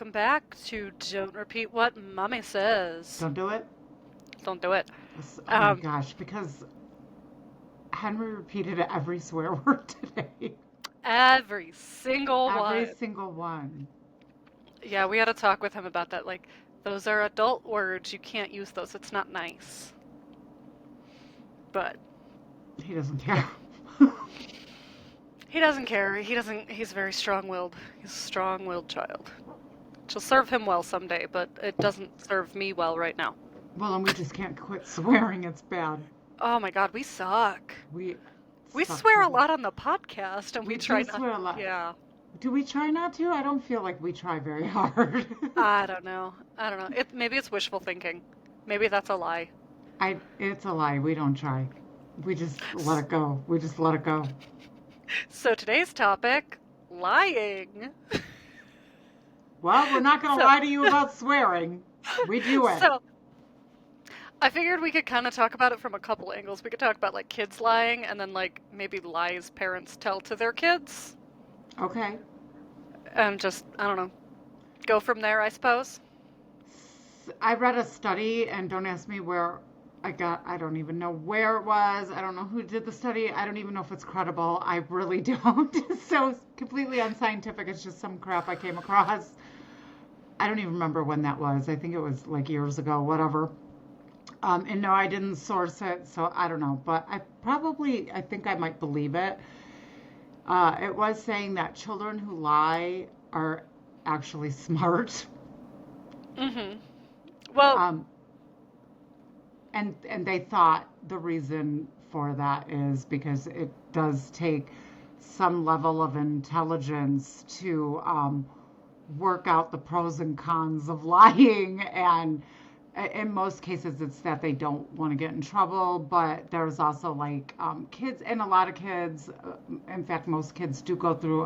welcome back to Don't Repeat What Mommy Says. Don't do it? Don't do it. Oh my Um, gosh, because Henry repeated every swear word today. every single Every one. single one. Yeah, we had to talk with him about that. Like, those are adult words. You can't use those. It's not nice. But He doesn't yeah, care. he doesn't care. He's very strong-willed. He's a strong-willed child. She'll serve him well someday, but it doesn't serve me well right now. Well, and we just can't quit swearing. It's bad. Oh my God, we suck. We We suck swear so a bad. lot on the podcast, and we We try do not. swear a lot. Yeah. Do we try not to? I don't feel like we try very hard. I don't know. I don't know. Maybe it's wishful thinking. Maybe that's a lie. It's a lie. We don't try. We just let S- it go. We just let it go. So today's topic, lying. Well, we're not going to So lie to you about swearing. We do it. so I figured we could kind of talk about it from a couple angles. We could talk about like kids lying and then like maybe lies parents tell to their kids Okay. and just I don't know, go from there, I suppose. I read a study, and don't ask me where I don't even know where it was. I don't know who did the study. I don't even know if it's credible. I really don't. So it's completely unscientific. It's just some crap I came across. I don't even remember when that was. I think it was like years ago, whatever. And no, I didn't source it, so I don't know. But I think I might believe it. It was saying that children who lie are actually smart. Mm-hmm. Well, Um, and they thought the reason for that is because it does take some level of intelligence to work out the pros and cons of lying, and in most cases it's that they don't want to get in trouble, but there's also like kids, and a lot of kids, in fact most kids do go through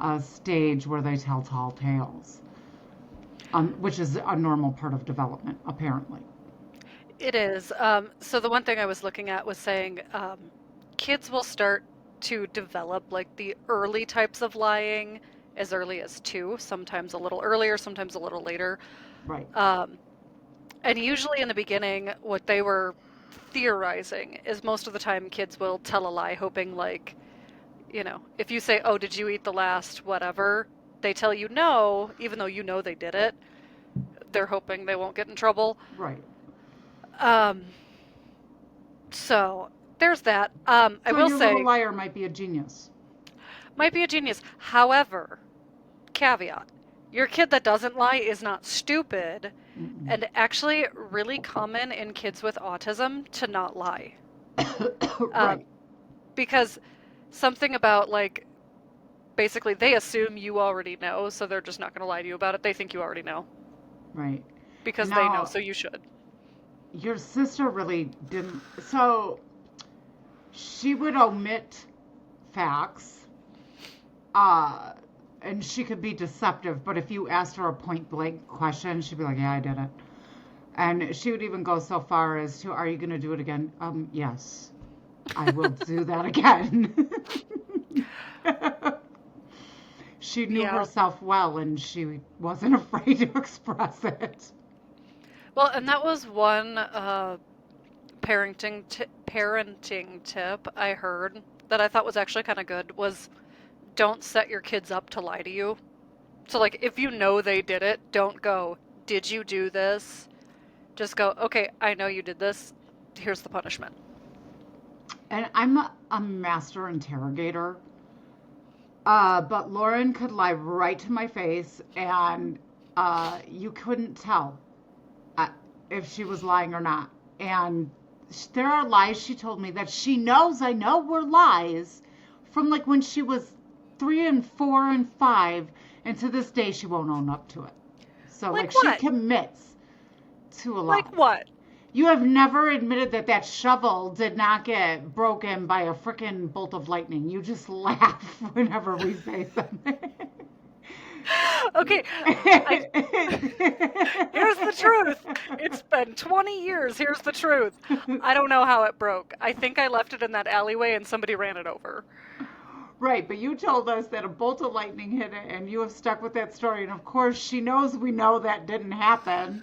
a stage where they tell tall tales, which is a normal part of development apparently. it is. So the one thing I was looking at was saying kids will start to develop like the early types of lying as early as two, sometimes a little earlier, sometimes a little later. Right. Um, and usually in the beginning, what they were theorizing is most of the time kids will tell a lie, hoping like, if you say, "Oh, did you eat the last whatever?" They tell you no, even though you know they did it. They're hoping they won't get in trouble. Right. Um, so there's that. I So will your little say, liar might be a genius. might be a genius. However, caveat, your kid that doesn't lie is not stupid, Mm-mm. and actually really common in kids with autism to not lie. Um, Right. because something about like basically they assume you already know, so they're just not going to lie to you about it. They think you already know Right. because they know, Now, so you should. your sister really didn't. So she would omit facts, uh, and she could be deceptive. But if you asked her a point blank question, she'd be like, "Yeah, I did it." And she would even go so far as to, "Are you going to do it again?" Yes, I will do that again. She knew Yeah. herself well, and she wasn't afraid to express it. Well, and that was one parenting tip I heard that I thought was actually kind of good was don't set your kids up to lie to you. So like if you know they did it, don't go, "Did you do this?" Just go, "Okay, I know you did this. Here's the punishment." And I'm a master interrogator, but Lauren could lie right to my face, and you couldn't tell uh, if she was lying or not. And there are lies she told me that she knows I know were lies from like when she was 3 and 4 and 5, and to this day she won't own up to it. So like Like she what? commits to a Like lie. what? You have never admitted that that shovel did not get broken by a freaking bolt of lightning. You just laugh whenever we say something. Okay, I here's the truth. It's been 20 years. Here's the truth. I don't know how it broke. I think I left it in that alleyway and somebody ran it over. Right, but you told us that a bolt of lightning hit it, and you have stuck with that story. And of course, she knows we know that didn't happen.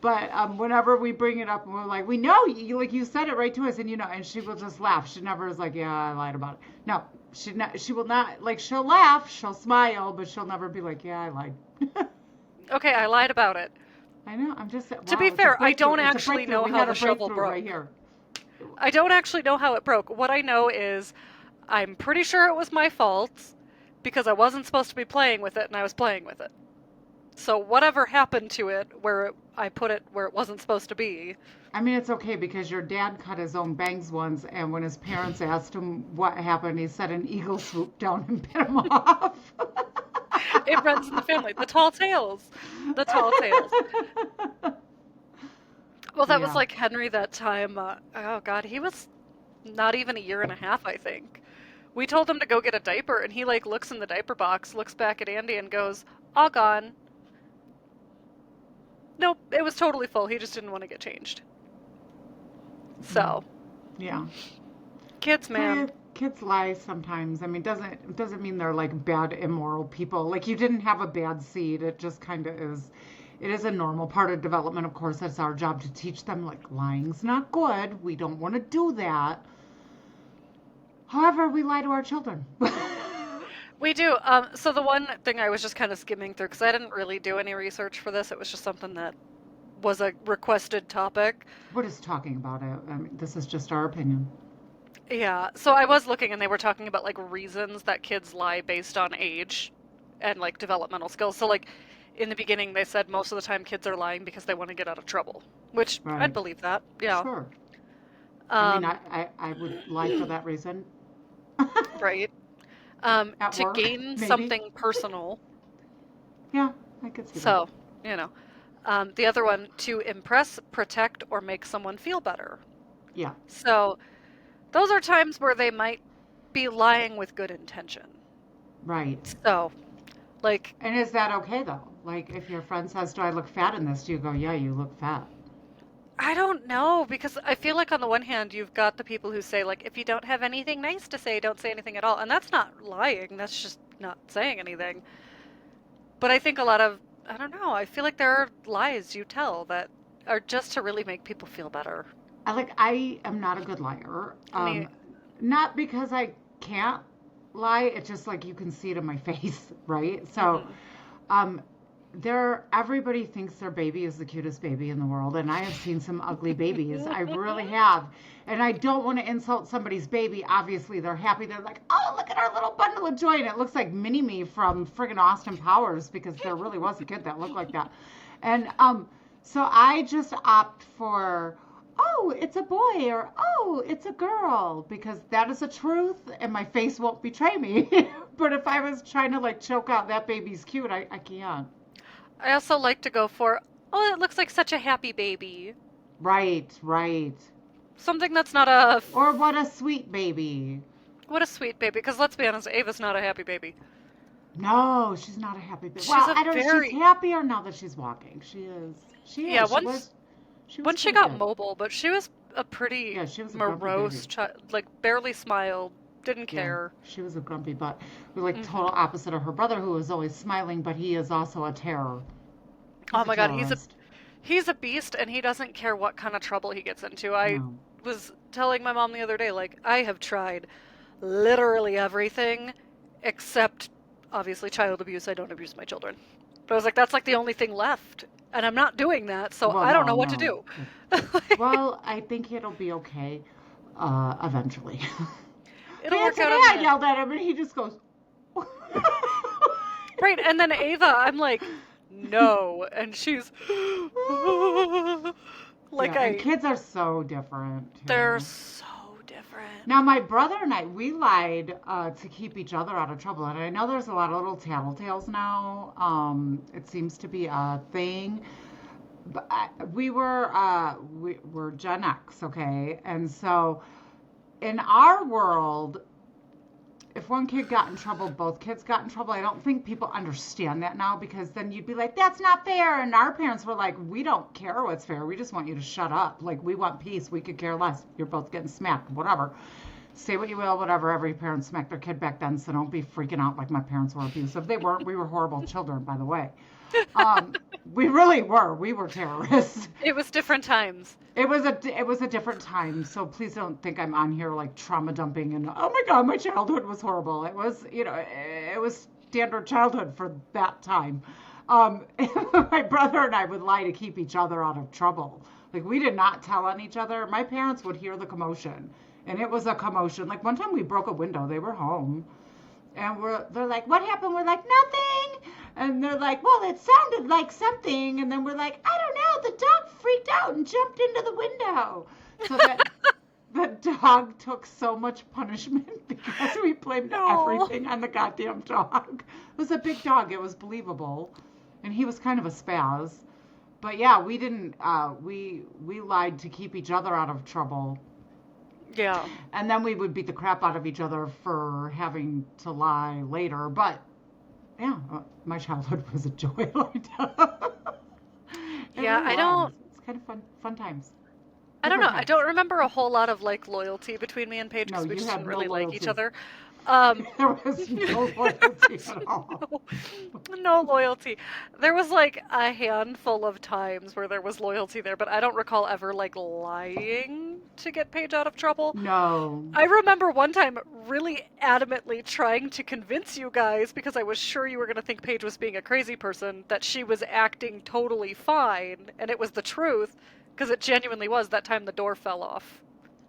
But whenever we bring it up, and we're like, we know you, like you said it right to us, and and she will just laugh. She never is like, yeah, I lied about it. No, she will not. Like she'll laugh, she'll smile, but she'll never be like, yeah, I lied. Okay, I lied about it. I know. I'm just To be wow. It's a fair, I breakthrough. don't It's a actually breakthrough. know We how had the a shovel breakthrough right broke. here. I don't actually know how it broke. What I know is I'm pretty sure it was my fault because I wasn't supposed to be playing with it and I was playing with it. So whatever happened to it I put it where it wasn't supposed to be, I mean, it's okay because your dad cut his own bangs once, and when his parents asked him what happened, he said an eagle swooped down and bit him off. it runs in the family. The tall tales. The tall tales. Well, that was Yeah. like Henry that time. Oh God, he was not even a year and a half, I think. We told him to go get a diaper, and he like looks in the diaper box, looks back at Andy, and goes, "All gone." Nope, it was totally full. He just didn't want to get changed. Mm. So, Yeah. kids, man. Kids lie sometimes. I mean, doesn't mean they're like bad, immoral people. Like you didn't have a bad seed. It just kind of is. It is a normal part of development. Of course, that's our job to teach them like lying's not good. We don't want to do that. However, we lie to our children. We do. So the one thing I was just kind of skimming through because I didn't really do any research for this. It was just something that was a requested topic. We're just talking about it. I mean, this is just our opinion. Yeah. So I was looking, and they were talking about like reasons that kids lie based on age and like developmental skills. So like in the beginning, they said most of the time kids are lying because they want to get out of trouble, which I'd Right. believe that. Yeah. Sure. I mean, Um, I would lie for that reason. right. At To work, gain maybe. something personal. Yeah, I could see that. So, you know. The other one, to impress, protect, or make someone feel better. Yeah, So, those are times where they might be lying with good intention. right. So, like, And is that okay though? Like if your friend says, "Do I look fat in this?" Do you go, "Yeah, you look fat." I don't know because I feel like on the one hand, you've got the people who say, like, if you don't have anything nice to say, don't say anything at all. And that's not lying, that's just not saying anything. But I think a lot of, I don't know, I feel like there are lies you tell that are just to really make people feel better. I am not a good liar. Me, Not because I can't lie. It's just like you can see it in my face, right? So, hmm um, everybody thinks their baby is the cutest baby in the world, and I have seen some ugly babies. I really have. And I don't want to insult somebody's baby. Obviously, they're happy. They're like, "Oh, look at our little bundle of joy," and it looks like Mini Me from friggin' Austin Powers because there really was a kid that looked like that. And so I just opt for, oh, it's a boy, or oh, it's a girl, because that is the truth, and my face won't betray me. But if I was trying to like choke out that baby's cute, I can't. I also like to go for, oh, it looks like such a happy baby. Right, right. Something that's not a, Or what a sweet baby. what a sweet baby. Because let's be honest, Ava's not a happy baby. No, she's not a happy baby. She's Well, a I don't know. She's very, happier now that she's walking. She is. She yeah, is. once She was once she pretty got good. mobile, but she was a pretty Yeah, she was a grumpy morose baby. child, like barely smiled, didn't Yeah, care. she was a grumpy butt. We're like total hmm opposite of her brother, who is always smiling, but he is also a terror. Oh He's a my God, terrorist. he's a beast, and he doesn't care what kind of trouble he gets into. I No. was telling my mom the other day, like, I have tried literally everything except obviously child abuse. I don't abuse my children. But I was like, that's like the only thing left. And I'm not doing that, so Well, I don't no, know what to no. do. Well, I think it'll be okay, eventually. It'll But work today out in the I end. yelled at him, and he just goes. Right, and then Ava, I'm like, no. And she's like, Yeah, and kids are so different they're too. so different. Now, my brother and I, we lied to keep each other out of trouble. And I know there's a lot of little tattletales now. It seems to be a thing. But we were Gen X, okay? And so in our world, if one kid got in trouble, both kids got in trouble. I don't think people understand that now because then you'd be like, that's not fair. And our parents were like, we don't care what's fair. We just want you to shut up. Like, we want peace. We could care less. You're both getting smacked, whatever. say what you will, whatever. Every parent smacked their kid back then, so don't be freaking out like my parents were abusive. They weren't. We were horrible children, by the way. Um, we really were. We were terrorists. It was different times. It was a different time. So please don't think I'm on here like trauma dumping and oh my God, my childhood was horrible. It was, it was standard childhood for that time. Um, my brother and I would lie to keep each other out of trouble. Like we did not tell on each other. My parents would hear the commotion, and it was a commotion. Like one time we broke a window. They were home, and they're like, "What happened?" We're like, "Nothing." And they're like, "Well, it sounded like something." And then we're like, "I don't know. The dog freaked out and jumped into the window." So that the dog took so much punishment because we blamed No. everything on the goddamn dog. It was a big dog. It was believable, and he was kind of a spaz. But yeah, we didn't. We lied to keep each other out of trouble, Yeah. and then we would beat the crap out of each other for having to lie later. But yeah, my childhood was a joy. It Yeah, really I was. don't It's kind of fun times. I don't know. Different I times. don't remember a whole lot of like loyalty between me and Paige No, because we you just had didn't no really like each loyalty. other. Um, There was no loyalty at all. no, no loyalty. There was like a handful of times where there was loyalty there, but I don't recall ever like lying to get Paige out of trouble. No. I remember one time really adamantly trying to convince you guys, because I was sure you were going to think Paige was being a crazy person, that she was acting totally fine, and it was the truth, because it genuinely was that time the door fell off.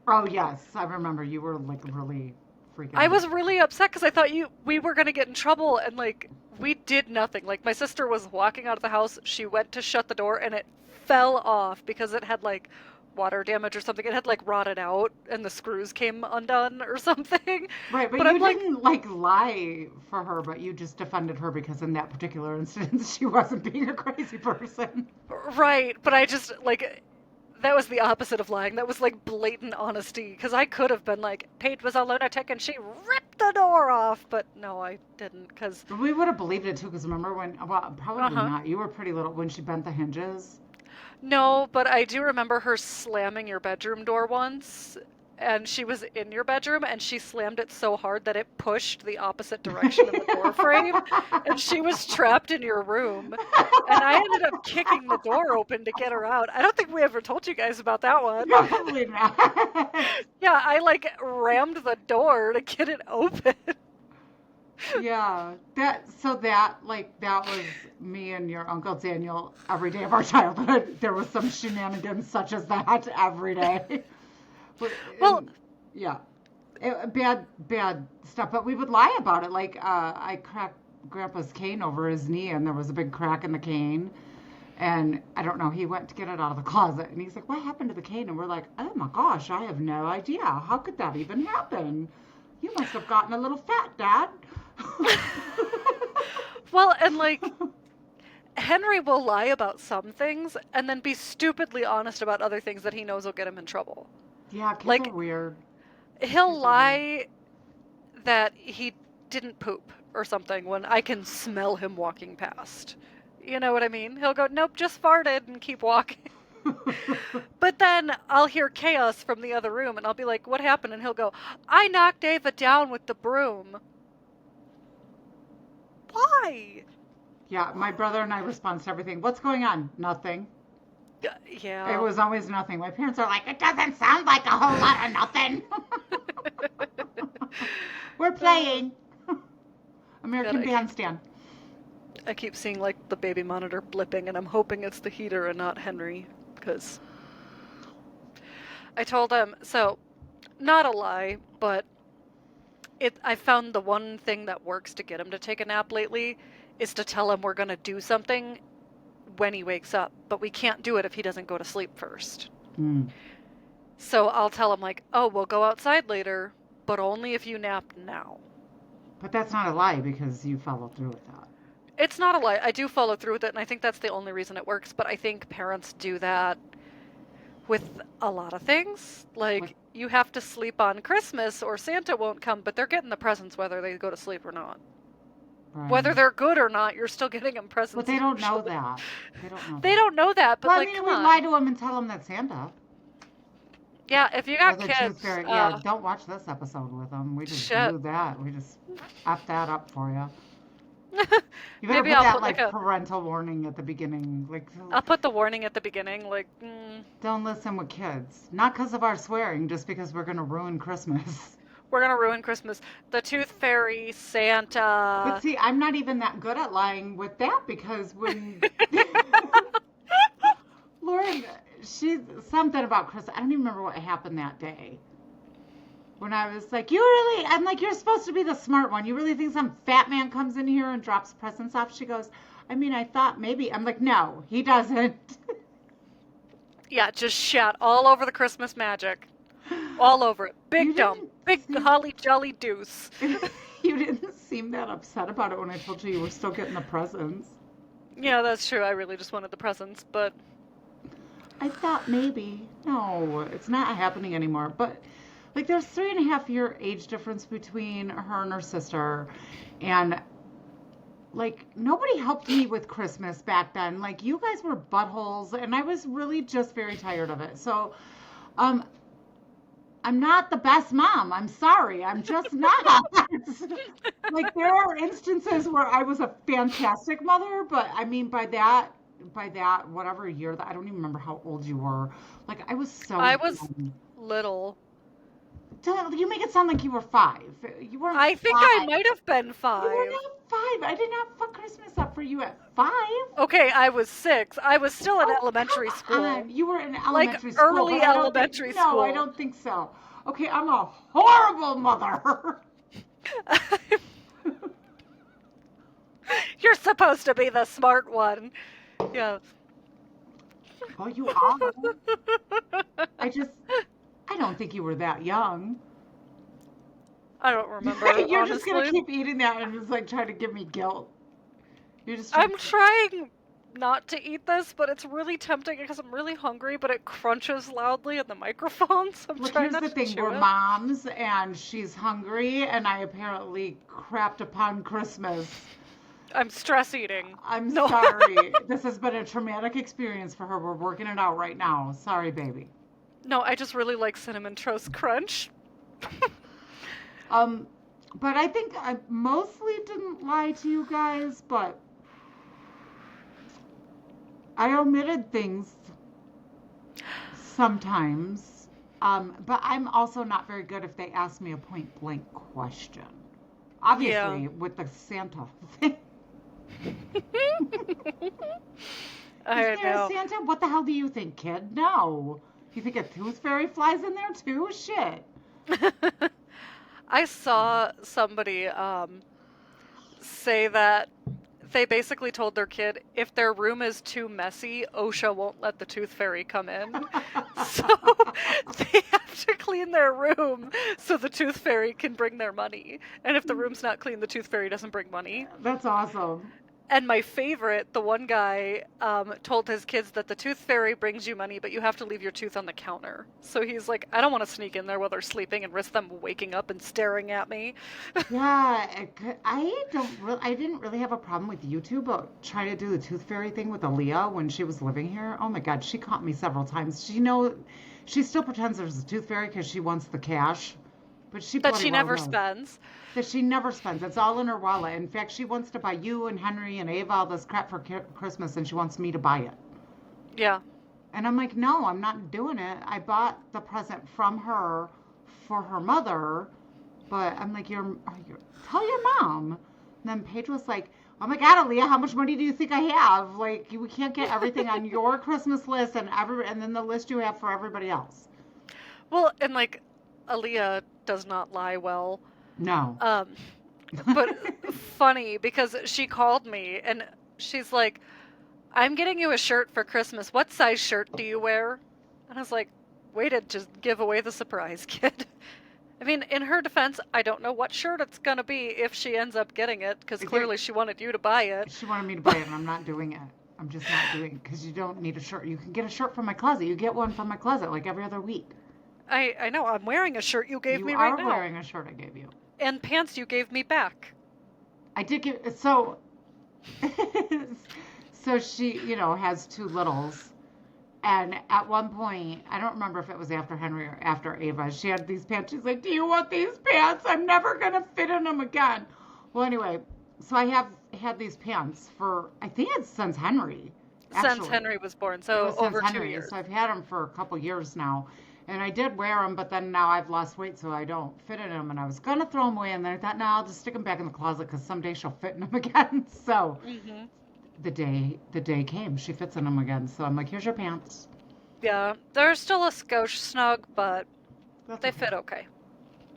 Oh yes, I remember you were like really freaking I out. was really upset because I thought we were going to get in trouble, and like we did nothing. Like my sister was walking out of the house, she went to shut the door and it fell off because it had like water damage or something. It had like rotted out and the screws came undone or something. Right, but But you I'm like, didn't like lie for her, but you just defended her because in that particular instance she wasn't being a crazy person. right, but I just like that was the opposite of lying. That was like blatant honesty because I could have been like, Paige was a lunatic and she ripped the door off, but no, I didn't because But we would have believed it too, because remember when, well, probably uh-huh. not. You were pretty little when she bent the hinges. No, but I do remember her slamming your bedroom door once, and she was in your bedroom, and she slammed it so hard that it pushed the opposite direction of the door frame, and she was trapped in your room. And I ended up kicking the door open to get her out. I don't think we ever told you guys about that one. Probably not. Yeah, I like rammed the door to get it open. Yeah, that was me and your Uncle Daniel every day of our childhood. There was some shenanigans such as that every day. But, Well, yeah, bad stuff. But we would lie about it. Like I cracked Grandpa's cane over his knee, and there was a big crack in the cane. And I don't know, he went to get it out of the closet, and he's like, "What happened to the cane?" And we're like, "Oh my gosh, I have no idea. How could that even happen? You must have gotten a little fat, Dad." well, and like Henry will lie about some things and then be stupidly honest about other things that he knows will get him in trouble. Yeah, kids are Like weird. he'll Kids are weird. lie that he didn't poop or something when I can smell him walking past. You know what I mean? He'll go, "Nope, just farted," and keep walking. But then I'll hear chaos from the other room and I'll be like, "What happened?" And he'll go, "I knocked Ava down with the broom." Why? Yeah, my brother and I respond to everything. What's going on? Nothing. It Yeah. was always nothing. My parents are like, it doesn't sound like a whole lot of nothing. We're playing. God, American Bandstand. I keep seeing like the baby monitor blipping, and I'm hoping it's the heater and not Henry, because I told him so. Not a lie, but I found the one thing that works to get him to take a nap lately is to tell him we're gonna do something when he wakes up, but we can't do it if he doesn't go to sleep first. Mm. So I'll tell him like, "Oh, we'll go outside later, but only if you nap now." But that's not a lie because you followed through with that. It's not a lie. I do follow through with it, and I think that's the only reason it works. But I think parents do that with a lot of things. Like, Like, you have to sleep on Christmas or Santa won't come, but they're getting the presents whether they go to sleep or not. Whether right. they're good or not, you're still getting them But presents they don't know usually. that. They don't know They that. don't know that, but Well, I like, mean, come we lie on. to them and tell them that Santa. Yeah, if you Or got the Tooth kids, Fairy. Yeah, don't watch this episode with them. We just shit. blew that. We just effed that up for you. You better Maybe put I'll that put like like a parental warning at the beginning. Like, I'll put the warning at the beginning, like, don't listen with kids. Not because of our swearing, just because we're gonna ruin Christmas. we're gonna ruin Christmas. The Tooth Fairy, But Santa. see, I'm not even that good at lying with that because when Lauren, she's something about Christmas. I don't even remember what happened that day. When I was like, I'm like, you're supposed to be the smart one. You really think some fat man comes in here and drops presents off? She goes, I mean, I thought maybe. I'm like, no, he doesn't. Yeah, just shat all over the Christmas magic. All over it. You Big dumb. didn't Big seem, holly jolly deuce. you didn't seem that upset about it when I told you were still getting the presents. Yeah, that's true. I really just wanted the presents, but I thought maybe. No, it's not happening anymore. But like, there's 3.5 year age difference between her and her sister, and like nobody helped me with Christmas back then. Like, you guys were buttholes, and I was really just very tired of it. So, um, I'm not the best mom. I'm sorry. I'm just not. Like, there are instances where I was a fantastic mother, but I mean by that whatever year that I don't even remember how old you were. Like, I was so I was young. little. You make it sound like you were 5. You weren't I think I 5. might have been You were 5. not 5. I did not fuck Christmas up for you at 5. Okay, I was 6. I was still in Oh, elementary come on. school. You were in Like elementary school, early but I don't think, elementary no, I school. don't think so. Okay, I'm a horrible mother. You're supposed to be the smart one. Yeah. Well, you are. I just, I don't think you were that young. I don't remember, You're just gonna honestly. keep eating that and just like trying to give me guilt. You're just trying I'm to. trying not to eat this, but it's really tempting because I'm really hungry, but it crunches loudly in the microphone, so I'm Look, trying here's not the to thing. chew We're it. moms, and she's hungry, and I apparently crapped upon Christmas. I'm stress eating. I'm No. sorry. This has been a traumatic experience for her. We're working it out right now. Sorry, baby. No, I just really like Cinnamon Toast Crunch. Um, but I think I mostly didn't lie to you guys, but I omitted things sometimes. But I'm also not very good if they ask me a point blank question. Yeah. Obviously, with the Santa thing. Is I there a know. Santa? What the hell do you think, kid? No. You think a tooth fairy flies in there too? Shit. I saw somebody say that they basically told their kid if their room is too messy, OSHA won't let the tooth fairy come in. So they have to clean their room so the tooth fairy can bring their money. And if the room's not clean, the tooth fairy doesn't bring money. That's awesome. And my favorite, the one guy told his kids that the tooth fairy brings you money, but you have to leave your tooth on the counter. So he's like, I don't want to sneak in there while they're sleeping and risk them waking up and staring at me. Yeah, I didn't really have a problem with YouTube, but trying to do the tooth fairy thing with Aaliyah when she was living here. Oh my God, she caught me several times. She still pretends there's a tooth fairy because she wants the cash, but she That bloody she well never knows spends. that she never spends. It's all in her wallet. In fact, she wants to buy you and Henry and Ava all this crap for Christmas, and she wants me to buy it. Yeah. And I'm like, no, I'm not doing it. I bought the present from her for her mother, but I'm like, tell your mom. And then Paige was like, oh my God, Aaliyah, how much money do you think I have? Like, we can't get everything on your Christmas list and then the list you have for everybody else. Well, and like, Aaliyah does not lie well. No. But funny because she called me and she's like, I'm getting you a shirt for Christmas. What size shirt do you wear? And I was like, way to just give away the surprise, kid. I mean, in her defense, I don't know what shirt it's gonna be if she ends up getting it, because clearly she wanted you to buy it. She wanted me to buy it, and I'm not doing it. I'm just not doing it because you don't need a shirt. You can get a shirt from my closet. You get one from my closet like every other week. I know, I'm wearing a shirt you gave You me are right now. wearing a shirt I gave you. And pants you gave me back. I did give so so she, has two littles And at one point, I don't remember if it was after Henry or after Ava, she had these pants. She's like, "Do you want these pants? I'm never going to fit in them again." Well, anyway, so I have had these pants for, I think it's since Henry, Since actually. Henry was born, It so was since over two Henry. years. So I've had them for a couple years now. And I did wear them, but then now I've lost weight, so I don't fit in them. And I was going to throw them away, and then I thought, no, I'll just stick them back in the closet because someday she'll fit in them again. So Hmm. the day came. She fits in them again. So I'm like, here's your pants. Yeah, they're still a skosh snug, but That's they okay. fit okay.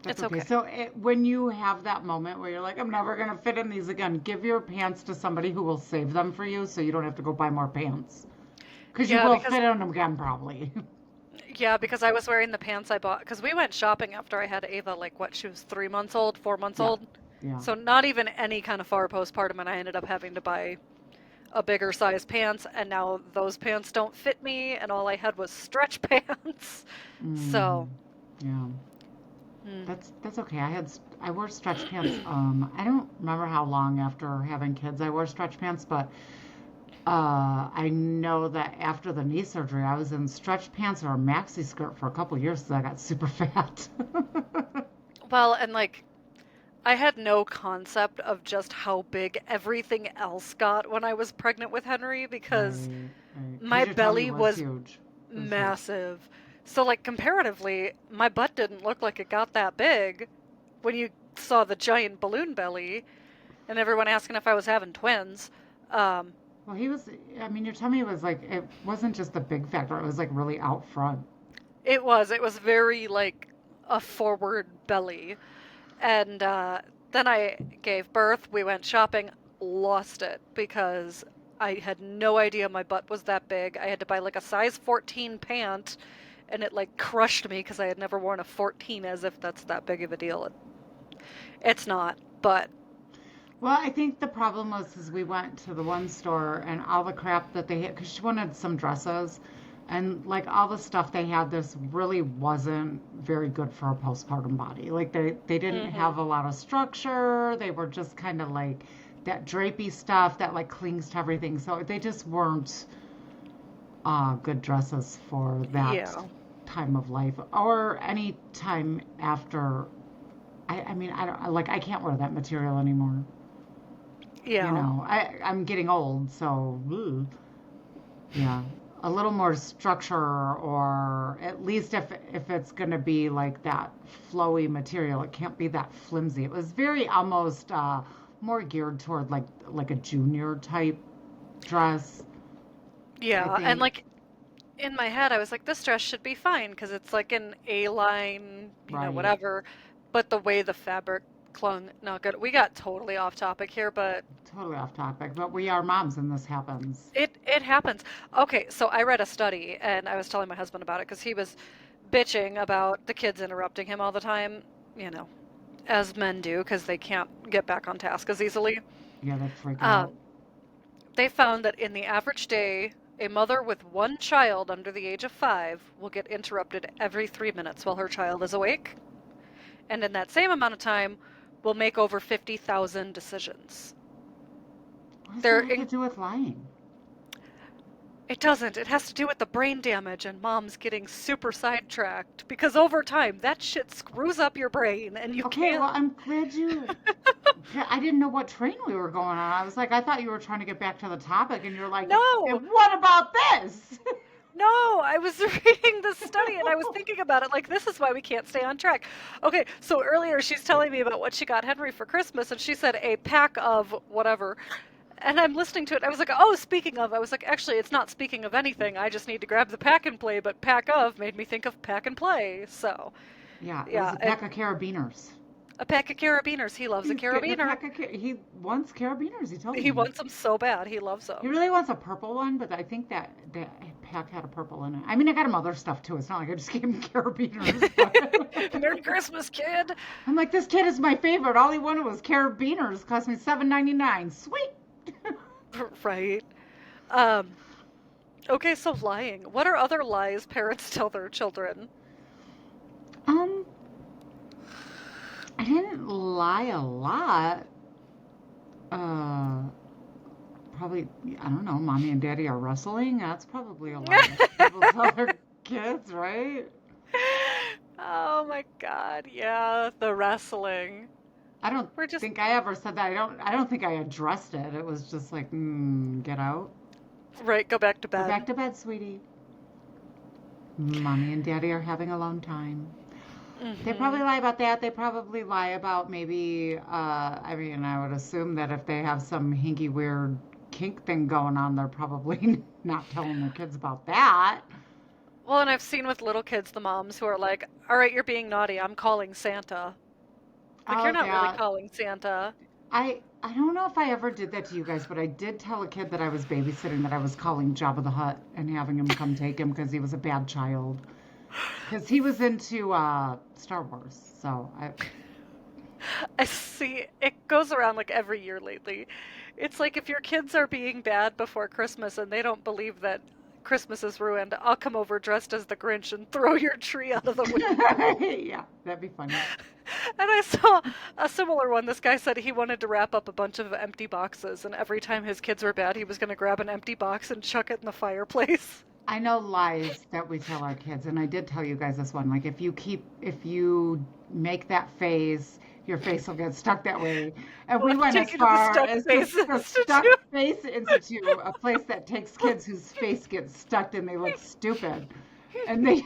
That's It's okay. okay. So when you have that moment where you're like, I'm never going to fit in these again, give your pants to somebody who will save them for you so you don't have to go buy more pants. Because you Yeah, will because fit in them again, probably. yeah, because I was wearing the pants I bought because we went shopping after I had Ava, like what, she was 3 months old, 4 months Yeah. old. Yeah. So not even any kind of far postpartum, and I ended up having to buy a bigger size pants, and now those pants don't fit me, and all I had was stretch pants. Hmm. So, Yeah. mm, That's okay. I wore stretch pants. I don't remember how long after having kids I wore stretch pants, but I know that after the knee surgery, I was in stretch pants or a maxi skirt for a couple years because I got super fat. well, and like I had no concept of just how big everything else got when I was pregnant with Henry because Right, right. Because my your tummy belly was was huge. It was huge. massive. So, like, comparatively, my butt didn't look like it got that big when you saw the giant balloon belly and everyone asking if I was having twins. Um, Well, I mean, your tummy was like, it wasn't just a big factor, it was like really out front. it was very like a forward belly. And then I gave birth. We went shopping, lost it because I had no idea my butt was that big. I had to buy like a size 14 pant, and it like crushed me because I had never worn a 14 as if that's that big of a deal. It's not, but Well, I think the problem was is we went to the one store and all the crap that they had, because she wanted some dresses, and like all the stuff they had, this really wasn't very good for a postpartum body. Like they didn't hmm have a lot of structure. They were just kind of like that drapey stuff that like clings to everything. So they just weren't good dresses for that yeah, time of life or any time after. I mean, I don't like I can't wear that material anymore. yeah, I'm getting old, so yeah, a little more structure, or at least if it's gonna be like that flowy material, it can't be that flimsy. It was very almost more geared toward like a junior type dress, I yeah. And think. like in my head, I was like, this dress should be fine because it's like an A-line, Right. whatever. But the way the fabric clung, not good. We got totally off topic here, but Totally off topic, but we are moms and this happens. it happens. Okay, so I read a study and I was telling my husband about it because he was bitching about the kids interrupting him all the time, you know, as men do because they can't get back on task as easily. Yeah, they freak out. Um, they found that in the average day, a mother with one child under the age of 5 will get interrupted every 3 minutes while her child is awake, and in that same amount of time, will make over 50,000 decisions. What does that They're have to in, do with lying? it doesn't. It has to do with the brain damage and moms getting super sidetracked because over time that shit screws up your brain and you Okay, can't. well, I'm glad you. Yeah, I didn't know what train we were going on. I was like, I thought you were trying to get back to the topic, and you're like, No, and what about this? no, I was reading this study and I was thinking about it like this is why we can't stay on track. Okay, so earlier she's telling me about what she got Henry for Christmas and she said a pack of whatever. And I'm listening to it. I was like, oh, speaking of, I was like, actually, it's not speaking of anything. I just need to grab the pack and play, but pack of made me think of pack and play. So, Yeah, it was yeah, a pack of carabiners. a pack of carabiners. He loves a He's getting a carabiner. pack of he wants carabiners. He told He me wants them so bad. He loves he them. really wants a purple one, but I think that pack had a purple in it. I mean, I got him other stuff too. It's not like I just gave him carabiners, but Merry Christmas, kid. I'm like, this kid is my favorite. All he wanted was carabiners. Cost me $7.99. Sweet. Right. Um, okay, so lying. What are other lies parents tell their children? um, I didn't lie a lot. Uh, probably, I don't know, mommy and daddy are wrestling. That's probably a lie people tell their kids, right? Oh my God. Yeah, the wrestling. I don't We're just think I ever said that. I don't think I addressed it. It was just like, get out. right, go back to Go bed. back to bed, sweetie. Mommy and daddy are having a long time. They probably Hmm. lie about that. They probably lie about maybe, I mean, I would assume that if they have some hinky, weird kink thing going on, they're probably not telling their kids about that. Well, and I've seen with little kids the moms who are like, "All right, you're being naughty. I'm calling Santa." Like you're Oh, not really that. calling Santa. I don't know if I ever did that to you guys, but I did tell a kid that I was babysitting that I was calling Jabba the Hutt and having him come take him because he was a bad child. Because he was into Star Wars. So I, I see it goes around like every year lately. It's like if your kids are being bad before Christmas and they don't believe that Christmas is ruined, I'll come over dressed as the Grinch and throw your tree out of the window. yeah, that'd be funny. And I saw a similar one. This guy said he wanted to wrap up a bunch of empty boxes, and every time his kids were bad, he was going to grab an empty box and chuck it in the fireplace. I know lies that we tell our kids, and I did tell you guys this one. Like, if you make that face, your face will get stuck that way. And We'll we have to went take as you to the far Stuck as Face the Stuck Institute. Face Institute, a place that takes kids whose face gets stuck and they look stupid. And they,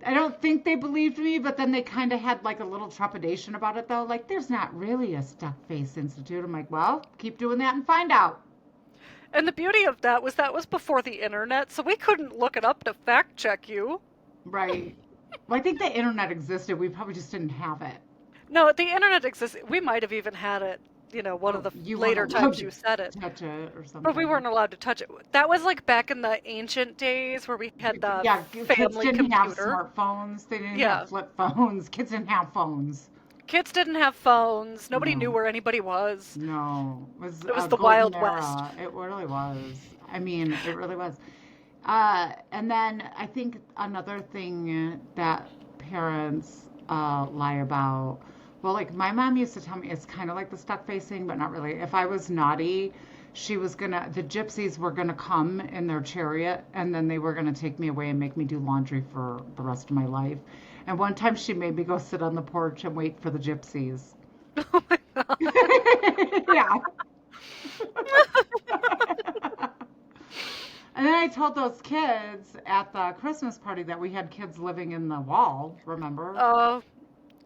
I don't think they believed me, but then they kind of had like a little trepidation about it, though. Like, there's not really a Stuck Face Institute. I'm like, well, keep doing that and find out. And the beauty of that was before the internet, so we couldn't look it up to fact check you. Right. Well, I think the internet existed. We probably just didn't have it. No, the internet exists. We might have even had it, one of Oh, the you weren't later allowed times to you said it, touch it or but we something. weren't allowed to touch it. That was like back in the ancient days where we had the Yeah, kids family didn't have computer. smartphones. They didn't have Yeah. flip phones. Kids didn't have phones. Kids didn't have phones. Nobody knew No, where anybody was. no. It was It was a the golden Wild West. era. It really was. I mean, it really was. And then I think another thing that parents lie about, well, like my mom used to tell me it's kind of like the stuck facing, but not really. If I was naughty, the gypsies were gonna come in their chariot and then they were gonna take me away and make me do laundry for the rest of my life. And one time she made me go sit on the porch and wait for the gypsies. Oh my God. yeah. And then I told those kids at the Christmas party that we had kids living in the wall, remember? Oh,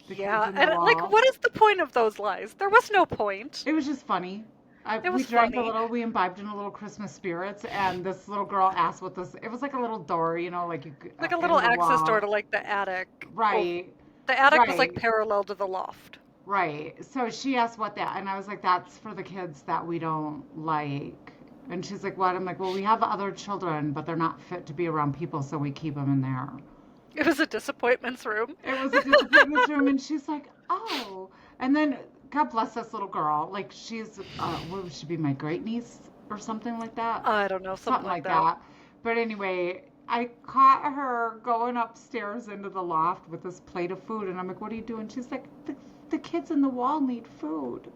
The kids yeah. in the And like, wall. what is the point of those lies? There was no point. It was just funny. It We was drank a funny. little, we imbibed in a little Christmas spirits, and this little girl asked what this, it was like a little door, like Like a little in the access door wall. to like the attic. Oh, Right, the attic was like right, parallel to the loft. right. So she asked what that, and I was like, that's for the kids that we don't like. And she's like, what? I'm like, well, we have other children, but they're not fit to be around people, so we keep them in there. It was a disappointments room. It was a disappointment room, and she's like, oh. And then, God bless this little girl. Like, she's, what would she be, my great niece or something like that? I don't know, something Something like like that. that. But anyway, I caught her going upstairs into the loft with this plate of food, and I'm like, what are you doing? She's like, the kids in the wall need food.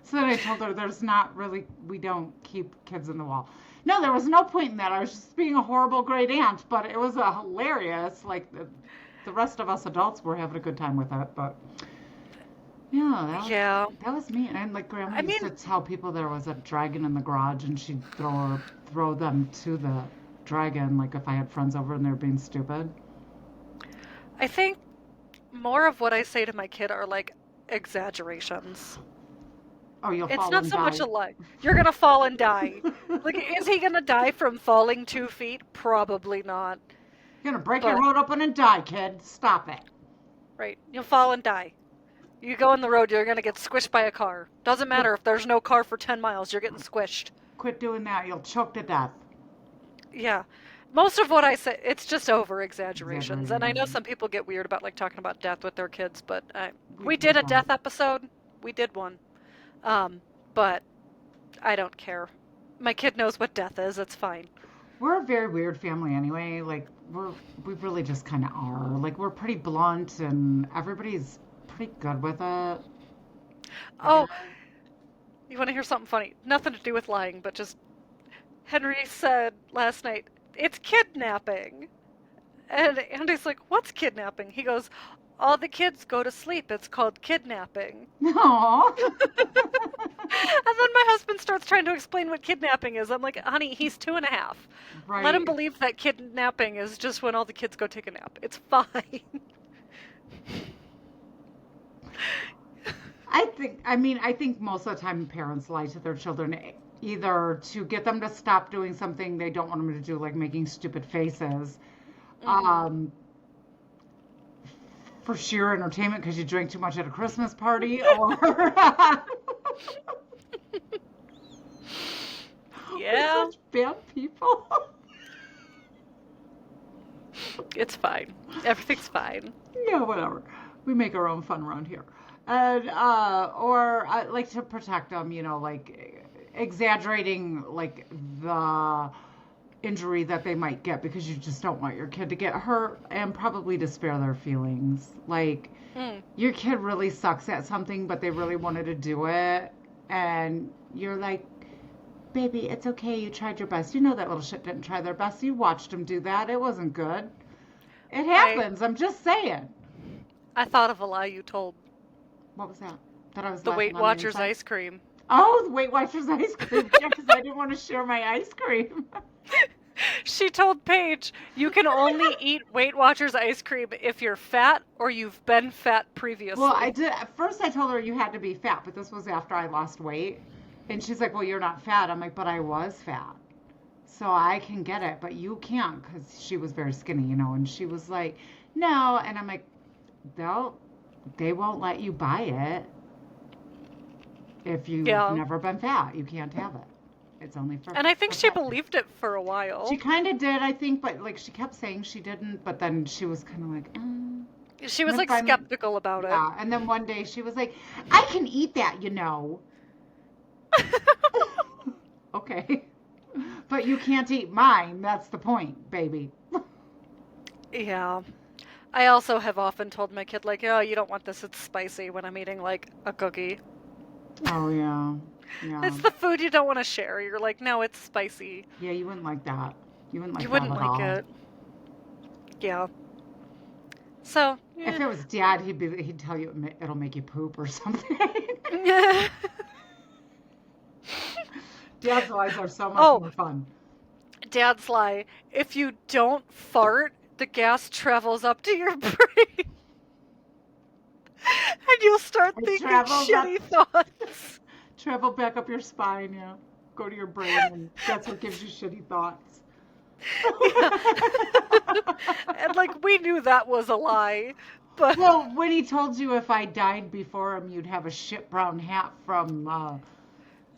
So then I told her there's not really, we don't keep kids in the wall. No, there was no point in that. I was just being a horrible great aunt, but it was a hilarious. Like the rest of us adults were having a good time with it, but yeah, Yeah. that was me. And like Grandma I used to mean, tell people there was a dragon in the garage, and she'd throw them to the dragon. Like if I had friends over and they're being stupid. I think more of what I say to my kid are like exaggerations. Oh, you'll It's fall not and so much die. a lie. You're gonna fall and die. Like, is he gonna die from falling 2 feet? Probably not. You're gonna break your But, road open and die, kid. Stop it. right, you'll fall and die. You go on the road, you're gonna get squished by a car. Doesn't Quit, matter if there's no car for 10 miles, you're getting squished. quit doing that. You'll choke to death. Yeah. Most of what I say, it's just over exaggerations. And I know Exaggerating. some people get weird about like talking about death with their kids, but we We did a don't. death episode. We did one. Um, but I don't care. My kid knows what death is. It's fine. We're a very weird family anyway. Like we really just kind of are. Like we're pretty blunt and everybody's pretty good with it, I Oh, guess. You want to hear something funny? Nothing to do with lying, but just Henry said last night, it's kidnapping. And Andy's like, what's kidnapping? He goes, all the kids go to sleep. It's called kidnapping. No. And then my husband starts trying to explain what kidnapping is. I'm like, honey, he's 2.5. Let him Right. believe that kidnapping is just when all the kids go take a nap. It's fine. I think most of the time parents lie to their children either to get them to stop doing something they don't want them to do, like making stupid faces, Hmm. um, for sheer entertainment because you drank too much at a Christmas party, or we're Yeah, such bad people. it's fine. Everything's fine. Yeah, whatever. We make our own fun around here. And or like to protect them, like exaggerating like the injury that they might get because you just don't want your kid to get hurt and probably to spare their feelings. Like Mm. your kid really sucks at something, but they really wanted to do it, and you're like, baby, it's okay. You tried your best. You know that little shit didn't try their best. You watched them do that. It wasn't good. It I happens. I'm just saying. I thought of a lie you told. What was that? That I was The laughing Weight on the Watchers inside? ice cream. Oh, the Weight Watchers ice cream. Yeah, because I didn't want to share my ice cream. She told Paige, you can only eat Weight Watchers ice cream if you're fat or you've been fat Well, I previously. did. At first, I told her you had to be fat, but this was after I lost weight. And she's like, well, you're not fat. I'm like, but I was fat. So I can get it, but you can't because she was very skinny, and she was like, no. And I'm like, they'll, they won't let you buy it if you've Yeah. never been fat. You can't have it. It's only And I think for she fat. believed it for a She while. kind of did, I think, but like she kept saying she didn't, but then she was kind of like, She And was then like finally, skeptical about it. yeah. And then one day she was like, I can eat that. Okay. But you can't eat mine. That's the point, baby. Yeah. I also have often told my kid, like, oh, you don't want this, it's spicy when I'm eating, like, a cookie. Oh, yeah. Yeah. It's the food you don't want to share. You're like, no, it's spicy. Yeah, you wouldn't like that. You wouldn't You like that wouldn't at like all. it. Yeah. So, If it was dad, he'd tell you it'll make you poop or something. yeah. Dad's lives are so much Oh, more fun. dad's lie. If you don't fart, the gas travels up to your brain. And you'll start It thinking travels up, shitty thoughts. travel back up your spine, yeah. Go to your brain, and that's what gives you shitty thoughts. Yeah. And like we knew that was a lie, but Well, when he told you if I died before him, you'd have a shit brown hat from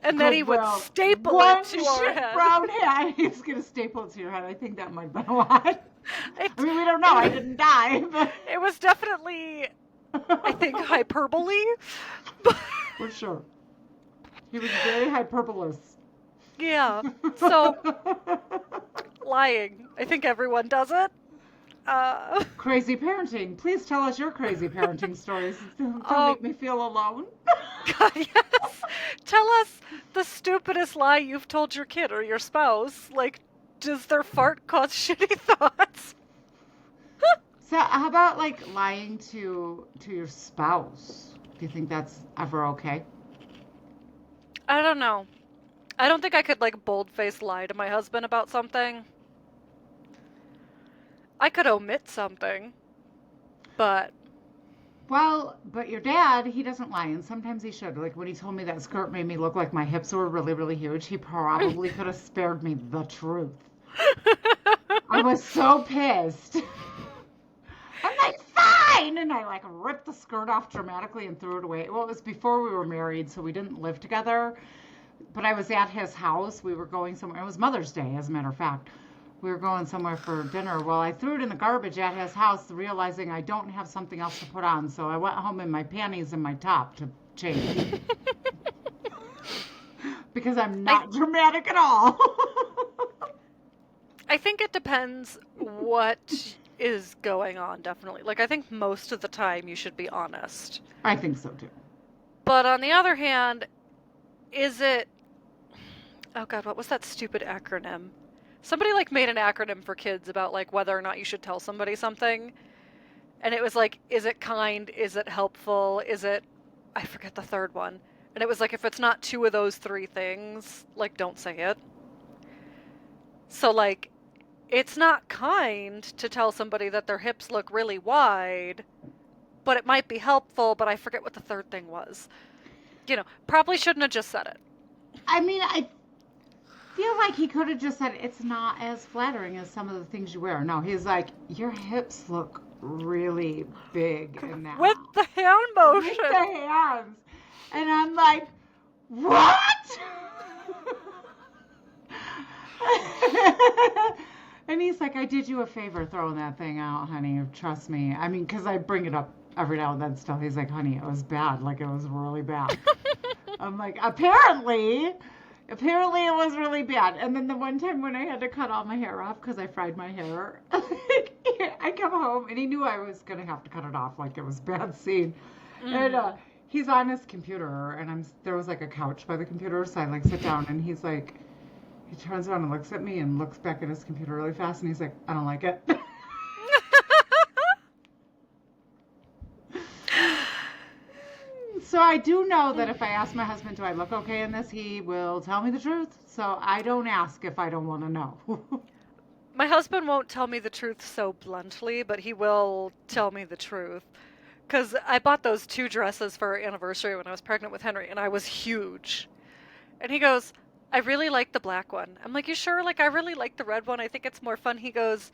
and then he would Goodwill. staple it One to our shit head. brown hat. He's gonna staple it to your head. I think that might have been a lot. I It mean, we don't know. I didn't die, but it was definitely, I think, hyperbole. But for sure, he was very hyperbolous. yeah. So lying. I think everyone does it. Uh, Crazy parenting. Please tell us your crazy parenting stories. Don't oh make me feel alone. God, yes. Tell us the stupidest lie you've told your kid or your spouse. Like, does their fart cause shitty thoughts? So, how about like lying to your spouse? Do you think that's ever okay? I don't know. I don't think I could like bold-faced lie to my husband about something. I could omit something, but Well, but your dad, he doesn't lie, and sometimes he should. Like when he told me that skirt made me look like my hips were really, really huge, he probably could have spared me the truth. I was so pissed. I'm like, fine! And I like ripped the skirt off dramatically and threw it away. Well, it was before we were married, so we didn't live together. But I was at his house. We were going somewhere. It was Mother's Day, as a matter of fact. We were going somewhere for dinner. Well, I threw it in the garbage at his house, realizing I don't have something else to put on. So I went home in my panties and my top to change because I'm I not dramatic at all. I think it depends what is going on, definitely. Like I think most of the time you should be honest. I think so too. But on the other hand, is it, oh God, what was that stupid acronym? Somebody like made an acronym for kids about like whether or not you should tell somebody something. And it was like, is it kind? Is it helpful? Is it, I forget the third one. And it was like, if it's not two of those three things, like, don't say it. So, like, it's not kind to tell somebody that their hips look really wide, but it might be helpful, but I forget what the third thing was. Probably shouldn't have just said it. I mean, I feel like he could have just said it's not as flattering as some of the things you wear. No, he's like, your hips look really big in that. With the hand motion. With the hands. And I'm like, what? And he's like, I did you a favor throwing that thing out, honey. Trust me. I mean, because I bring it up every now and then still. He's like, honey, it was bad. Like, it was really bad. I'm like, apparently it was really bad. And then the one time when I had to cut all my hair off because I fried my hair, I come home and he knew I was going to have to cut it off. Like, it was a bad scene. And he's on his computer, and there was like a couch by the computer, so I like sit down, and he's like, he turns around and looks at me and looks back at his computer really fast, and he's like, I don't like it. So I do know that if I ask my husband, do I look okay in this, he will tell me the truth. So I don't ask if I don't want to know. My husband won't tell me the truth so bluntly, but he will tell me the truth. Because I bought those 2 dresses for our anniversary when I was pregnant with Henry, and I was huge. And he goes, I really like the black one. I'm like, you sure? Like, I really like the red one. I think it's more fun. He goes,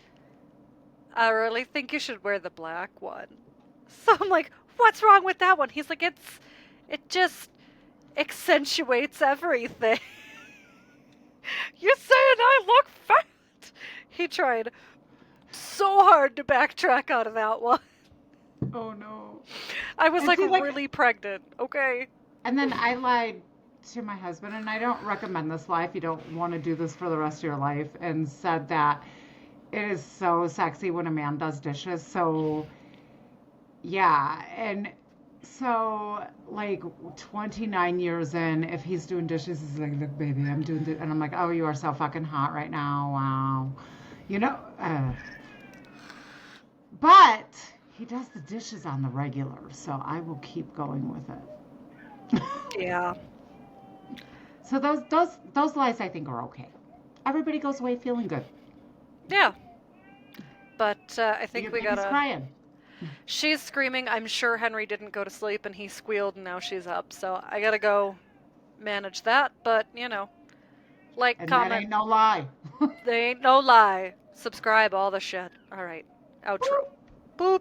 I really think you should wear the black one. So I'm like, what's wrong with that one? He's like, it just accentuates everything. You're saying I look fat? He tried so hard to backtrack out of that one. Oh no. I was And like see, like- really pregnant, okay? And then I lied to my husband, and I don't recommend this lie if you don't want to do this for the rest of your life, and said that it is so sexy when a man does dishes. So, yeah. And so, like, 29 years in, if he's doing dishes, he's like, look, baby, I'm doing this. And I'm like, oh, you are so fucking hot right now. Wow. You know, but he does the dishes on the regular, so I will keep going with it. Yeah. So those lies I think are okay. Everybody goes away feeling good. Yeah. But I think Your we baby's gotta. crying. She's screaming. I'm sure Henry didn't go to sleep and he squealed and now she's up. So I gotta go manage that. But, like, And comment. that ain't no lie. They ain't no lie. Subscribe, all the shit. All right. Outro. Boop.